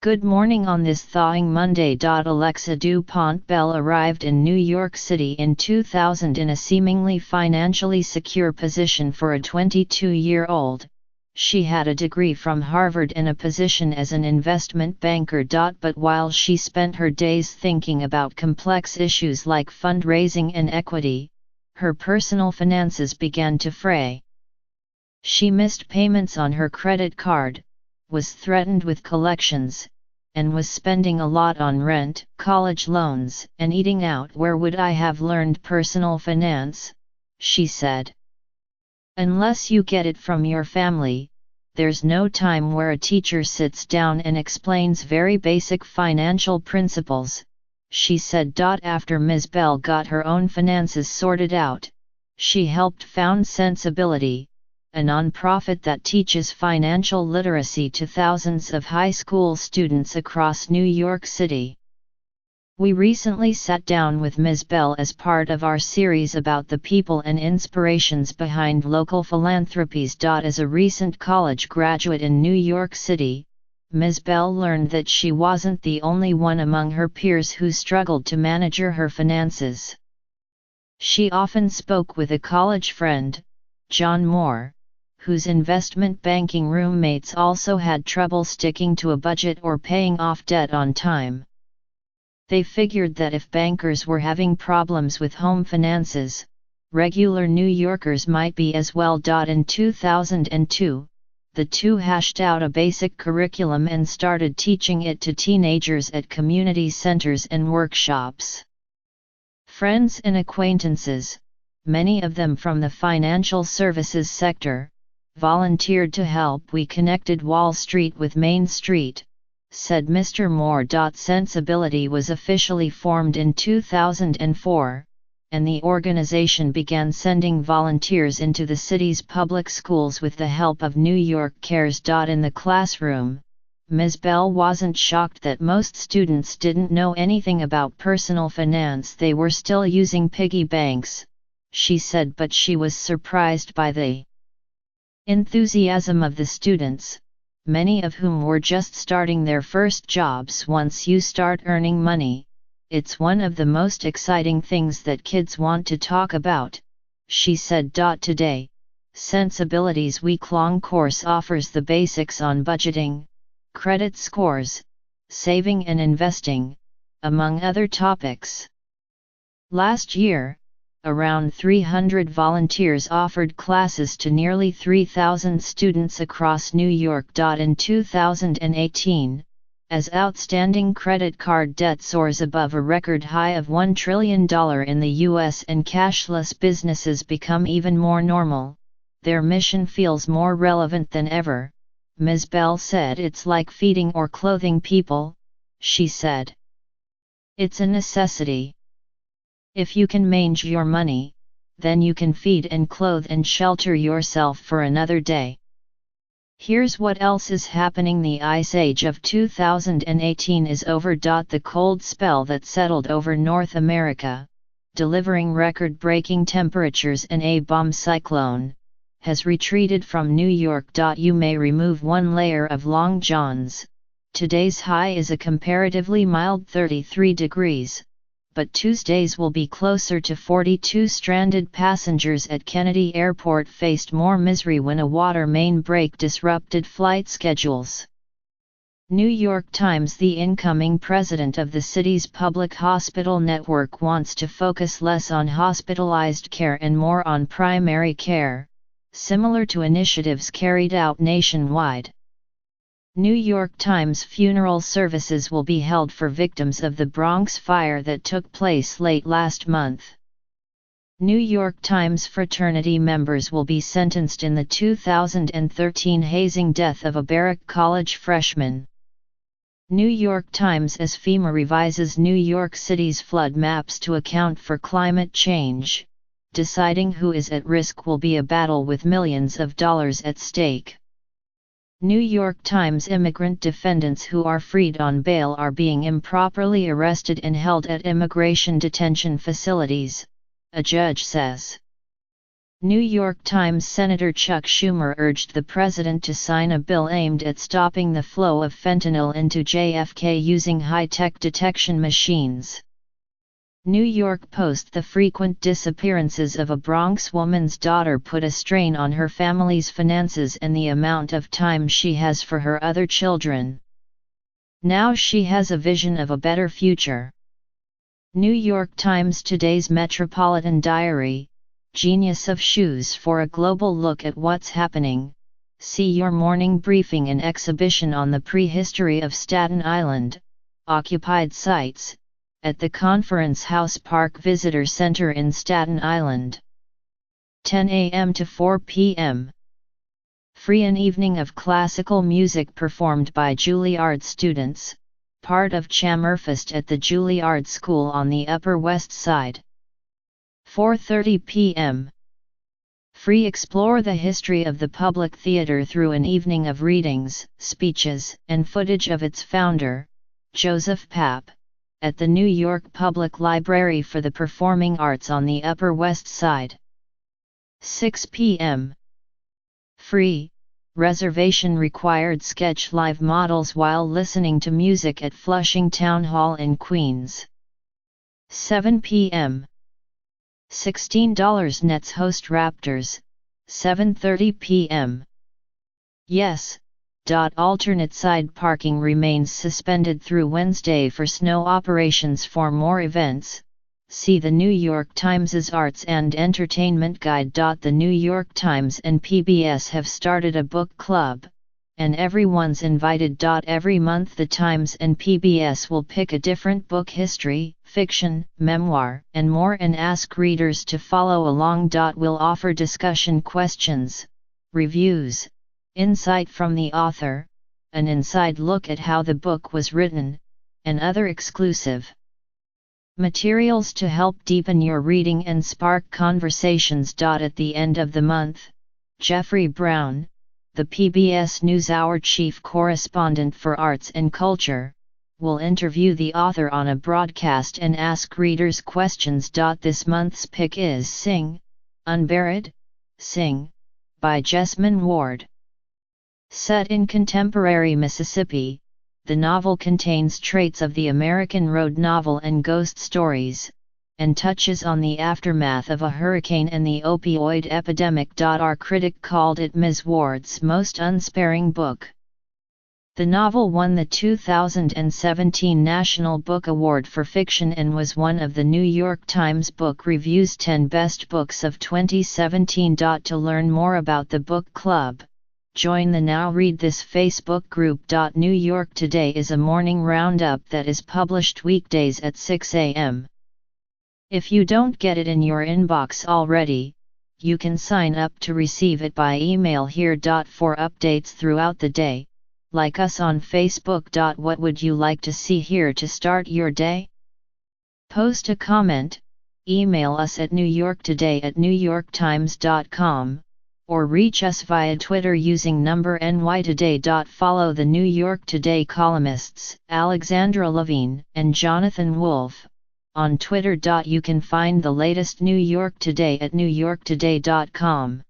Good morning on this thawing Monday. Alexa DuPont Bell arrived in New York City in 2000 in a seemingly financially secure position for a 22-year-old. She had a degree from Harvard and a position as an investment banker. But while she spent her days thinking about complex issues like fundraising and equity, her personal finances began to fray. She missed payments on her credit card, was threatened with collections, and was spending a lot on rent, college loans, and eating out. Where would I have learned personal finance? She said. Unless you get it from your family, there's no time where a teacher sits down and explains very basic financial principles, she said. After Ms. Bell got her own finances sorted out, she helped found Sensibility, a nonprofit that teaches financial literacy to thousands of high school students across New York City. We recently sat down with Ms. Bell as part of our series about the people and inspirations behind local philanthropies. As a recent college graduate in New York City, Ms. Bell learned that she wasn't the only one among her peers who struggled to manage her finances. She often spoke with a college friend, John Moore, whose investment banking roommates also had trouble sticking to a budget or paying off debt on time. They figured that if bankers were having problems with home finances, regular New Yorkers might be as well. In 2002, the two hashed out a basic curriculum and started teaching it to teenagers at community centers and workshops. Friends and acquaintances, many of them from the financial services sector, volunteered to help. We connected Wall Street with Main Street, said Mr. Moore. Sensibility was officially formed in 2004, and the organization began sending volunteers into the city's public schools with the help of New York Cares. In the classroom, Ms. Bell wasn't shocked that most students didn't know anything about personal finance. They were still using piggy banks, she said, but she was surprised by the enthusiasm of the students, many of whom were just starting their first jobs. Once you start earning money, it's one of the most exciting things that kids want to talk about, she said. Today, Sensibility's week-long course offers the basics on budgeting, credit scores, saving and investing, among other topics. Last year, around 300 volunteers offered classes to nearly 3,000 students across New York. In 2018, as outstanding credit card debt soars above a record high of $1 trillion in the U.S. and cashless businesses become even more normal, their mission feels more relevant than ever, Ms. Bell said. It's like feeding or clothing people, she said. It's a necessity. If you can manage your money, then you can feed and clothe and shelter yourself for another day. Here's what else is happening. The ice age of 2018 is over. The cold spell that settled over North America, delivering record-breaking temperatures and a bomb cyclone, has retreated from New York. You may remove one layer of long johns. Today's high is a comparatively mild 33 degrees. But Tuesdays will be closer to 42. Stranded passengers at Kennedy Airport faced more misery when a water main break disrupted flight schedules. New York Times. The incoming president of the city's public hospital network wants to focus less on hospitalized care and more on primary care, similar to initiatives carried out nationwide. New York Times. Funeral services will be held for victims of the Bronx fire that took place late last month. New York Times. Fraternity members will be sentenced in the 2013 hazing death of a Barrack College freshman. New York Times. As FEMA revises New York City's flood maps to account for climate change, deciding who is at risk will be a battle with millions of dollars at stake. New York Times. Immigrant defendants who are freed on bail are being improperly arrested and held at immigration detention facilities, a judge says. New York Times Senator Chuck Schumer urged the president to sign a bill aimed at stopping the flow of fentanyl into JFK using high-tech detection machines. New York Post: the frequent disappearances of a Bronx woman's daughter put a strain on her family's finances and the amount of time she has for her other children. Now she has a vision of a better future. New York Times Today's Metropolitan Diary: Genius of Shoes. For a global look at what's happening, see your morning briefing and exhibition on the prehistory of Staten Island, occupied sites, at the Conference House Park Visitor Center in Staten Island. 10 a.m. to 4 p.m. Free an evening of classical music performed by Juilliard students, part of Chammerfest at the Juilliard School on the Upper West Side. 4:30 p.m. Free explore the history of the Public Theater through an evening of readings, speeches, and footage of its founder, Joseph Papp, at the New York Public Library for the Performing Arts on the Upper West Side. 6 p.m. Free, reservation required, sketch live models while listening to music at Flushing Town Hall in Queens. 7 p.m. $16 Nets host Raptors, 7:30 p.m. Yes. Alternate side parking remains suspended through Wednesday for snow operations. For more events, see the New York Times's Arts and Entertainment Guide. The New York Times and PBS have started a book club, and everyone's invited. Every month the Times and PBS will pick a different book: history, fiction, memoir, and more, and ask readers to follow along. We'll offer discussion questions, reviews, insight from the author, an inside look at how the book was written, and other exclusive materials to help deepen your reading and spark conversations. At the end of the month, Jeffrey Brown, the PBS NewsHour chief correspondent for arts and culture, will interview the author on a broadcast and ask readers questions. This month's pick is Sing, Unburied, Sing, by Jesmyn Ward. Set in contemporary Mississippi, the novel contains traits of the American road novel and ghost stories, and touches on the aftermath of a hurricane and the opioid epidemic. Our critic called it Ms. Ward's most unsparing book. The novel won the 2017 National Book Award for Fiction and was one of the New York Times Book Review's 10 Best Books of 2017. To learn more about the book club, join the Now Read This Facebook group. New York Today is a morning roundup that is published weekdays at 6 a.m. If you don't get it in your inbox already, you can sign up to receive it by email here. For updates throughout the day, like us on Facebook. What would you like to see here to start your day? Post a comment, email us at newyorktoday@newyorktimes.com, or reach us via Twitter using number NYToday. Follow the New York Today columnists Alexandra Levine and Jonathan Wolfe on Twitter. You can find the latest New York Today at newyorktoday.com.